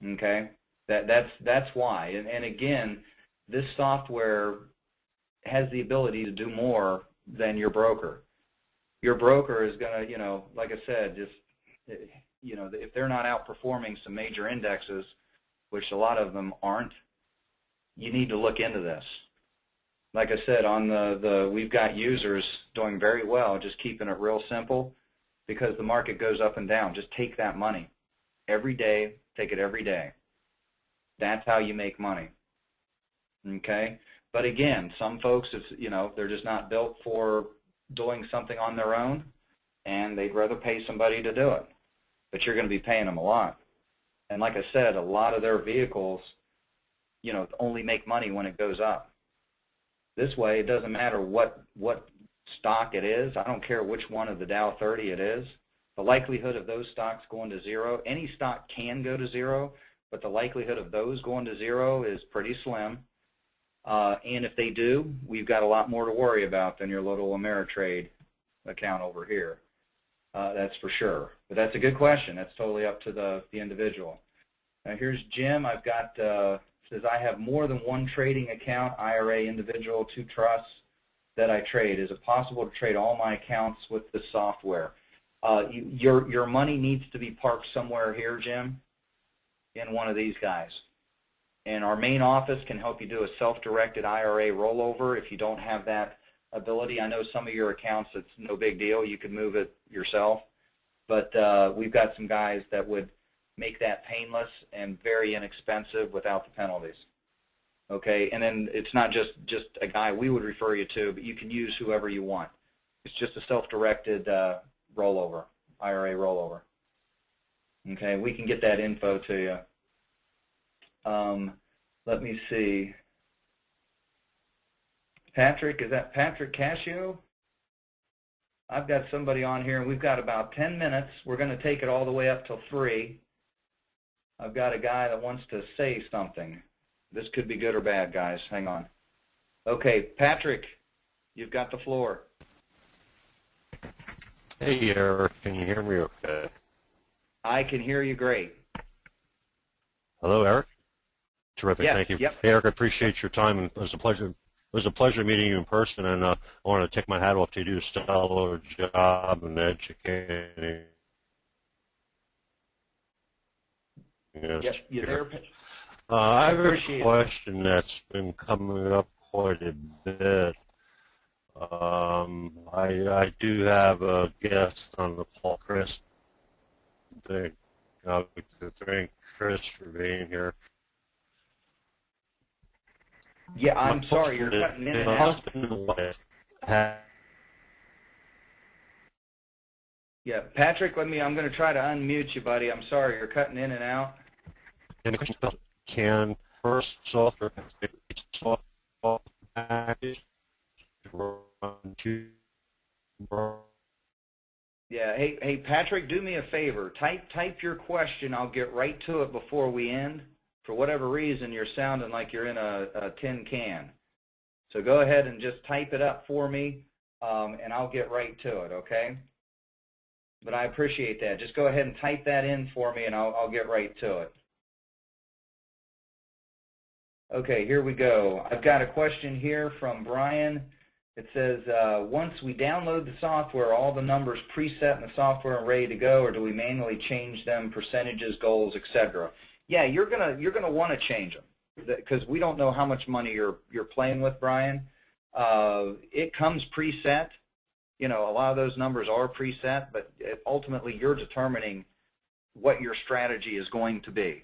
Okay, that's why. And again, this software has the ability to do more than your broker. Your broker is going to, like I said, just, if they're not outperforming some major indexes, which a lot of them aren't, you need to look into this. Like I said, on we've got users doing very well, just keeping it real simple, because the market goes up and down. Just take that money every day. Take it every day. That's how you make money. Okay? But again, some folks, they're just not built for doing something on their own, and they'd rather pay somebody to do it. But you're going to be paying them a lot. And like I said, a lot of their vehicles, only make money when it goes up. This way, it doesn't matter what stock it is. I don't care which one of the Dow 30 it is. The likelihood of those stocks going to zero, any stock can go to zero, but the likelihood of those going to zero is pretty slim. And if they do, we've got a lot more to worry about than your little Ameritrade account over here. That's for sure. But that's a good question. That's totally up to the individual. Now here's Jim. I've got, says I have more than one trading account, IRA, individual, 2 trusts that I trade. Is it possible to trade all my accounts with the software? Your money needs to be parked somewhere here, Jim, in one of these guys. And our main office can help you do a self-directed IRA rollover if you don't have that ability. I know some of your accounts, it's no big deal. You could move it yourself. But we've got some guys that would make that painless and very inexpensive without the penalties. Okay, and then it's not just a guy we would refer you to, but you can use whoever you want. It's just a self-directed rollover, IRA rollover. Okay, we can get that info to you. Let me see. Patrick, is that Patrick Cascio? I've got somebody on here, and we've got about 10 minutes. We're going to take it all the way up till 3. I've got a guy that wants to say something. This could be good or bad, guys. Hang on. Okay, Patrick, you've got the floor. Hey, Eric, can you hear me okay? I can hear you great. Hello, Eric? Terrific, yes, thank you. Yep. Hey, Eric, I appreciate your time, and it was a pleasure. It was a pleasure meeting you in person, and I want to take my hat off to you. Do a stellar job in educating. Yep, you there? I have a question that's been coming up quite a bit. I do have a guest on the Paul Chris thing. Thank Chris for being here. Yeah, I'm sorry, you're cutting in and out. Husband and wife Yeah, Patrick, I'm going to try to unmute you, buddy. I'm sorry, you're cutting in and out. And the question is, can first software package run to? Yeah, hey, Patrick, do me a favor. Type your question. I'll get right to it before we end. For whatever reason, you're sounding like you're in a tin can. So go ahead and just type it up for me, and I'll get right to it, okay? But I appreciate that. Just go ahead and type that in for me, and I'll get right to it. Okay, here we go. I've got a question here from Brian. It says, once we download the software, all the numbers preset in the software and ready to go, or do we manually change them, percentages, goals, etc.? Yeah, you're gonna want to change them because we don't know how much money you're playing with, Brian. It comes preset. A lot of those numbers are preset, but ultimately you're determining what your strategy is going to be.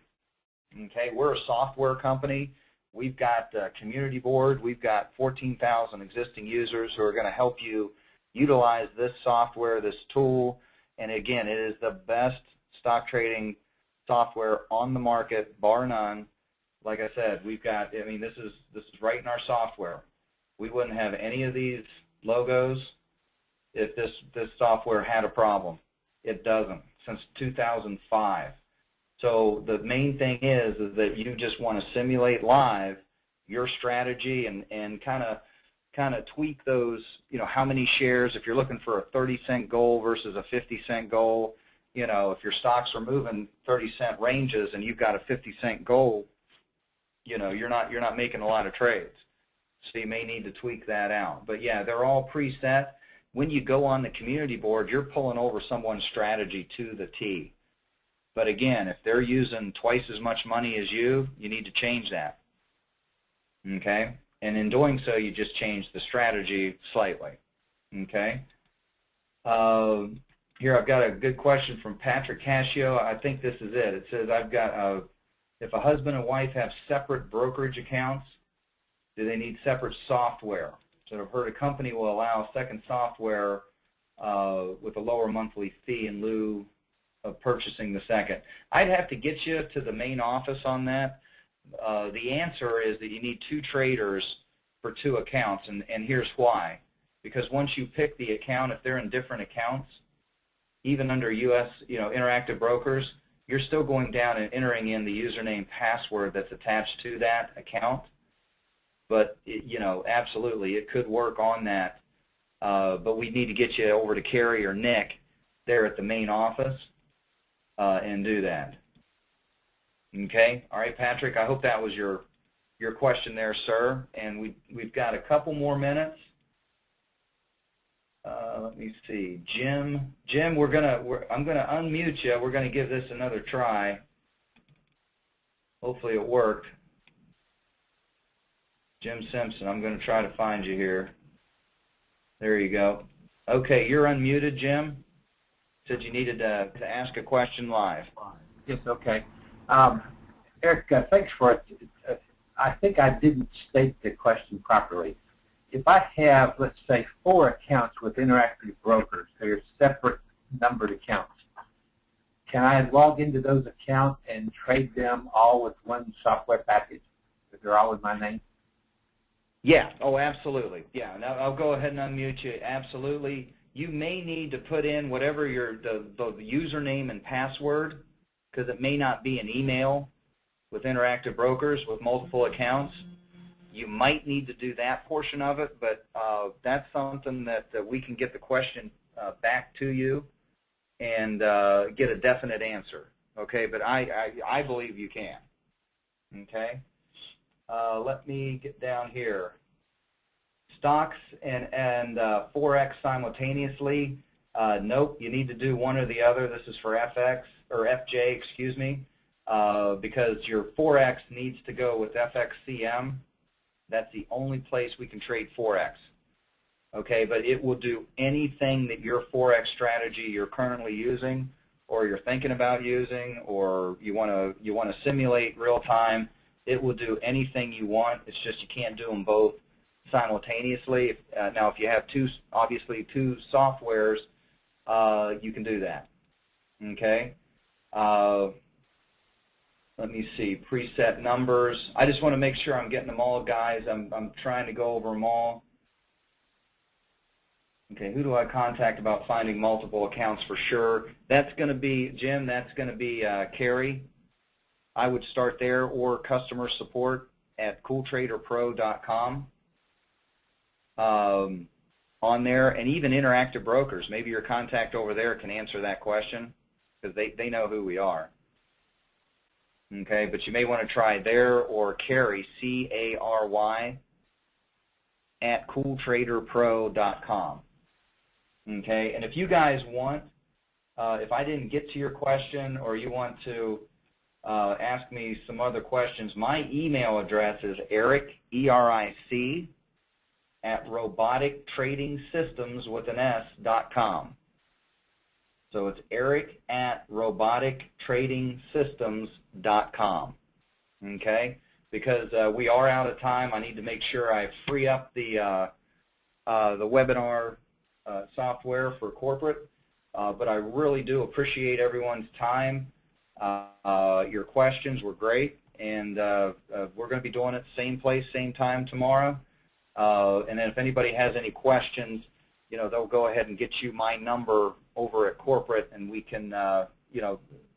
Okay, we're a software company. We've got a community board. We've got 14,000 existing users who are going to help you utilize this software, this tool. And again, it is the best stock trading software on the market, bar none. Like I said, we've got, this is right in our software. We wouldn't have any of these logos if this software had a problem. It doesn't, since 2005. So the main thing is that you just want to simulate live your strategy and kind of tweak those, how many shares, if you're looking for a 30-cent goal versus a 50-cent goal, you know, if your stocks are moving 30-cent ranges and you've got a 50-cent goal, you know, you're not making a lot of trades. So you may need to tweak that out. But yeah, they're all preset. When you go on the community board, you're pulling over someone's strategy to the T. But again, if they're using twice as much money as you need to change that. Okay? And in doing so, you just change the strategy slightly. Okay? Here I've got a good question from Patrick Cascio. I think this is it. It says, I've got if a husband and wife have separate brokerage accounts, do they need separate software? So I've heard a company will allow second software with a lower monthly fee in lieu of purchasing the second. I'd have to get you to the main office on that. The answer is that you need 2 traders for 2 accounts, and here's why. Because once you pick the account, if they're in different accounts, even under U.S. Interactive Brokers, you're still going down and entering in the username password that's attached to that account. But absolutely, it could work on that. But we need to get you over to Carrie or Nick there at the main office and do that. Okay. All right, Patrick. I hope that was your question there, sir. And we've got a couple more minutes. Let me see, Jim. Jim, I'm gonna unmute you. We're gonna give this another try. Hopefully it worked. Jim Simpson, I'm going to try to find you here. There you go. Okay, you're unmuted, Jim. Said you needed to ask a question live. Yes, okay. Eric, thanks for it. I think I didn't state the question properly. If I have, let's say, 4 accounts with Interactive Brokers, they're separate numbered accounts, can I log into those accounts and trade them all with one software package if they're all in my name? Yeah. Oh, absolutely. Yeah. Now I'll go ahead and unmute you. Absolutely. You may need to put in whatever the username and password, because it may not be an email with Interactive Brokers with multiple accounts. You might need to do that portion of it, but that's something that we can get the question back to you and get a definite answer. Okay, but I believe you can. Okay. Let me get down here. Stocks and Forex simultaneously. Nope, you need to do one or the other. This is for FX or FJ, excuse me, because your Forex needs to go with FXCM. That's the only place we can trade Forex. Okay, but it will do anything that your Forex strategy you're currently using, or you're thinking about using, or you want to simulate real time. It will do anything you want. It's just you can't do them both simultaneously. Now, if you have obviously two softwares, you can do that. Okay. Let me see, preset numbers. I just want to make sure I'm getting them all, guys. I'm trying to go over them all. Okay, who do I contact about finding multiple accounts for sure? That's going to be, Jim, that's going to be Carrie. I would start there, or customer support at cooltraderpro.com on there, and even Interactive Brokers. Maybe your contact over there can answer that question because they know who we are. Okay, but you may want to try there or Carrie, C-A-R-Y, at cooltraderpro.com. Okay, and if you guys want, if I didn't get to your question or you want to ask me some other questions, my email address is Eric, E-R-I-C, at robotictradingsystems.com. So it's Eric at robotictradingsystems.com. Okay, because we are out of time. I need to make sure I free up the webinar software for corporate. But I really do appreciate everyone's time. Your questions were great, and we're going to be doing it same place, same time tomorrow. And then if anybody has any questions, they'll go ahead and get you my number over at corporate, and we can,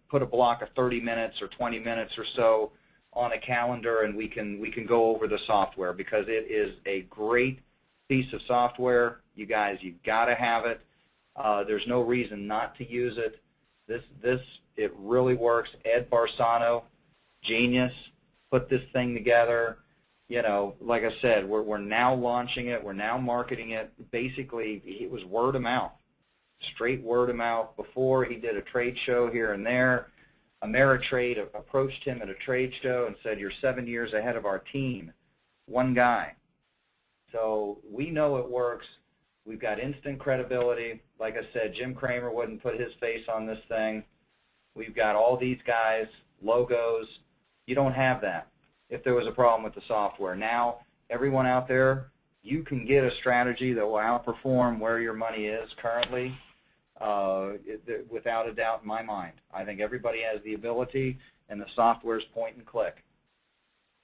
put a block of 30 minutes or 20 minutes or so on a calendar, and we can go over the software because it is a great piece of software. You guys, you've got to have it. There's no reason not to use it. It really works. Ed Barsano, genius, put this thing together. You know, like I said, we're now launching it. We're now marketing it. Basically, it was word of mouth, straight word of mouth. Before, he did a trade show here and there. Ameritrade approached him at a trade show and said, "You're 7 years ahead of our team." One guy. So we know it works. We've got instant credibility. Like I said, Jim Cramer wouldn't put his face on this thing. We've got all these guys, logos. You don't have that if there was a problem with the software. Now, everyone out there, you can get a strategy that will outperform where your money is currently, without a doubt in my mind. I think everybody has the ability, and the software's point and click.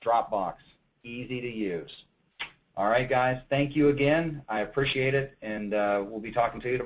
Dropbox, easy to use. All right, guys, thank you again. I appreciate it, and we'll be talking to you tomorrow.